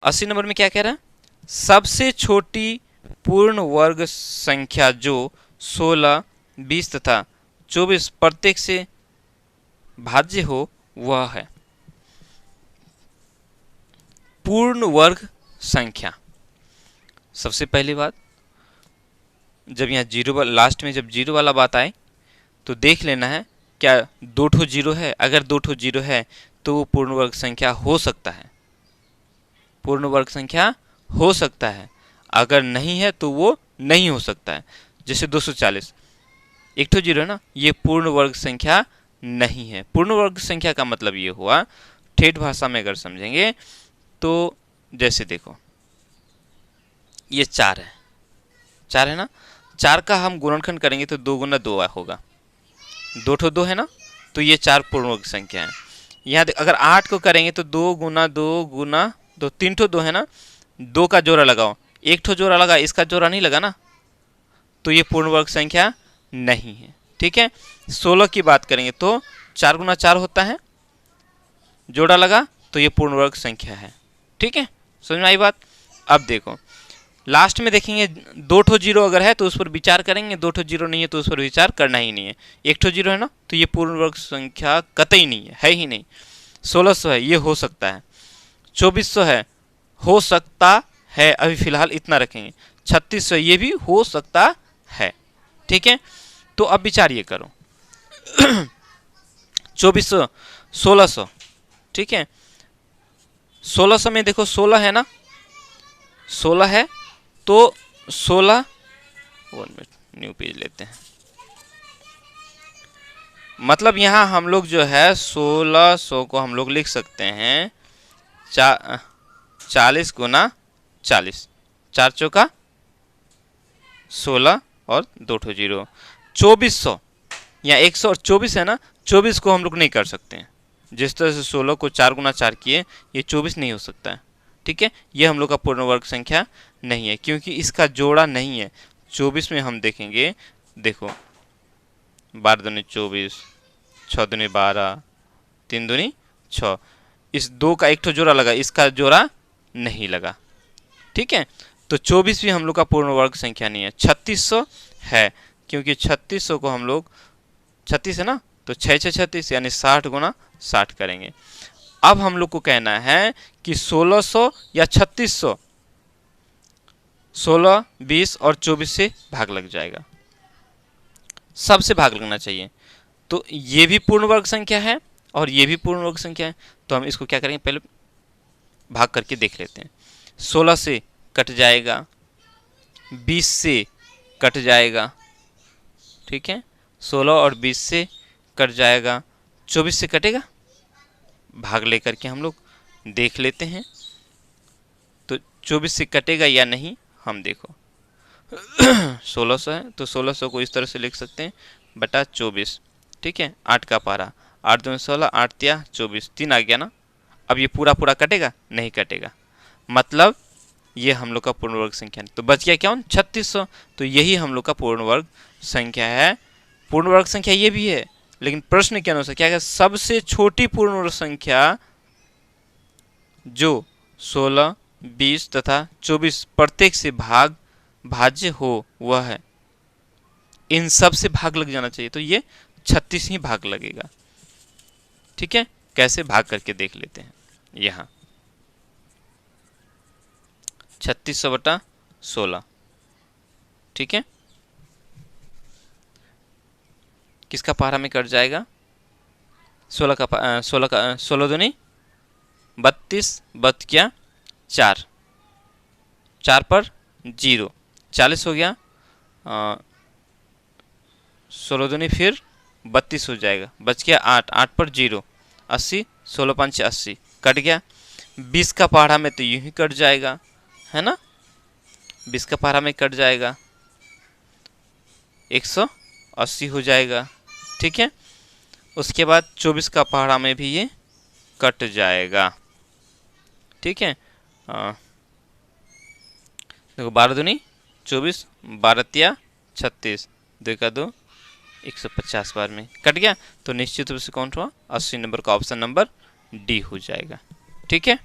80 number में क्या कह रहा है, सबसे छोटी पूर्ण वर्ग संख्या जो 16, 20 तथा 24 प्रत्येक से भाज्य हो वह है। पूर्ण वर्ग संख्या, सबसे पहली बात, जब यहाँ जीरो लास्ट में जब जीरो वाला बात आए तो देख लेना है क्या 2 ठो जीरो है। अगर 2 ठो जीरो है तो वो पूर्ण वर्ग संख्या हो सकता है, पूर्ण वर्ग संख्या हो सकता है। अगर नहीं है तो वो नहीं हो सकता है। जैसे 240, एक ठो जीरो है ना, ये पूर्ण वर्ग संख्या नहीं है। पूर्ण वर्ग संख्या का मतलब ये हुआ, ठेठ भाषा में अगर समझेंगे तो जैसे देखो ये 4 है, 4 है ना, 4 का हम गुणनखंड करेंगे तो 2 गुना 2 होगा, 2 ठो 2 है ना, तो ये 4 पूर्ण वर्ग संख्या है। यहाँ अगर 8 को करेंगे तो 2 गुना 2 गुना 2, 3 ठो 2 है ना, 2 का जोड़ा लगाओ, 1 ठो जोड़ा लगा, इसका जोड़ा नहीं लगा ना, तो ये पूर्ण वर्ग संख्या नहीं है। ठीक है, 16 की बात करेंगे तो 4 गुना 4 होता है, जोड़ा लगा तो ये पूर्ण वर्ग संख्या है। ठीक है, समझ में आई बात। अब देखो लास्ट में देखेंगे 2 ठो जीरो अगर है तो उस पर विचार करेंगे, 2 ठो जीरो नहीं है तो उस पर विचार करना ही नहीं है। 1 ठो जीरो है ना, तो ये पूर्ण वर्ग संख्या कतई नहीं है ही नहीं। 1600 है, ये हो सकता है। 2400 है, हो सकता है, अभी फिलहाल इतना रखेंगे। 3600 ये भी हो सकता है। ठीक है, तो अब विचार ये करो 2400, 1600, ठीक है, 1600 में देखो 16 है ना, 16 है तो 16, 1 मिनट न्यू पेज लेते हैं। मतलब यहाँ हम लोग जो है 1600 को हम लोग लिख सकते हैं 40 गुना 40, 4 चौका 16 और 2 ठो जीरो। 2400 यहाँ 124 है ना, 24 को हम लोग नहीं कर सकते हैं। जिस तरह से 16 को 4 गुना 4 किए, ये 24 नहीं हो सकता है। ठीक है, ये हम लोग का पूर्ण वर्ग संख्या नहीं है क्योंकि इसका जोड़ा नहीं है। 24 में हम देखेंगे, देखो 12 दूनी 24, 6 दूनी 12, 3 दूनी 6, इस 2 का 1 ठो जोड़ा लगा, इसका जोड़ा नहीं लगा। ठीक है, तो 24 भी हम लोग का पूर्ण वर्ग संख्या नहीं है। 3600 है क्योंकि 3600 को हम लोग 36 है ना, तो 6 6 36 यानी 60 गुना 60 करेंगे। अब हम लोग को कहना है कि 1600 या 3600, 16, 20 और 24 से भाग लग जाएगा, सबसे भाग लगना चाहिए। तो ये भी पूर्ण वर्ग संख्या है और ये भी पूर्ण वर्ग संख्या है, तो हम इसको क्या करेंगे, पहले भाग करके देख लेते हैं। 16 से कट जाएगा, 20 से कट जाएगा, ठीक है, 16 और 20 से कट जाएगा, 24 से कटेगा, भाग लेकर के हम लोग देख लेते हैं। तो 24 से कटेगा या नहीं, हम देखो 1600 है तो 1600 को इस तरह से लिख सकते हैं बटा 24। ठीक है, 8 का पारा, 8 दूनी 16, 8 तिया 24, 3 आ गया ना। अब ये पूरा पूरा कटेगा, नहीं कटेगा, मतलब ये हम लोग का पूर्ण वर्ग संख्या नहीं। तो बच गया क्या, 3600। तो यही हम लोग का पूर्ण वर्ग संख्या है। पूर्ण वर्ग संख्या ये भी है, लेकिन प्रश्न के अनुसार क्या है, सबसे छोटी पूर्ण वर्ग संख्या जो 16, 20 तथा 24 प्रत्येक से भाज्य हो वह है। इन सब से भाग लग जाना चाहिए, तो ये 36 ही भाग लगेगा। ठीक है, कैसे भाग करके देख लेते हैं। यहाँ 3600 बटा 16, ठीक है, किसका पारा में कट जाएगा, 16 दूनी 32, बच गया 4, 4 पर 0, 40 हो गया, 16 दूनी फिर 32 हो जाएगा, बच गया 8, 8 पर 0, 80, 16 पंच 80, कट गया। 20 का पहाड़ा में तो यूं ही कट जाएगा, है ना, 20 का पहाड़ा में कट जाएगा, 180 हो जाएगा। ठीक है, उसके बाद 24 का पहाड़ा में भी ये कट जाएगा। ठीक है, देखो 12 दूनी 24, 12 तिया 36, 2 का 2, 150 बार में कट गया। तो निश्चित रूप से कौन हुआ, 80 नंबर का ऑप्शन नंबर डी हो जाएगा। ठीक है।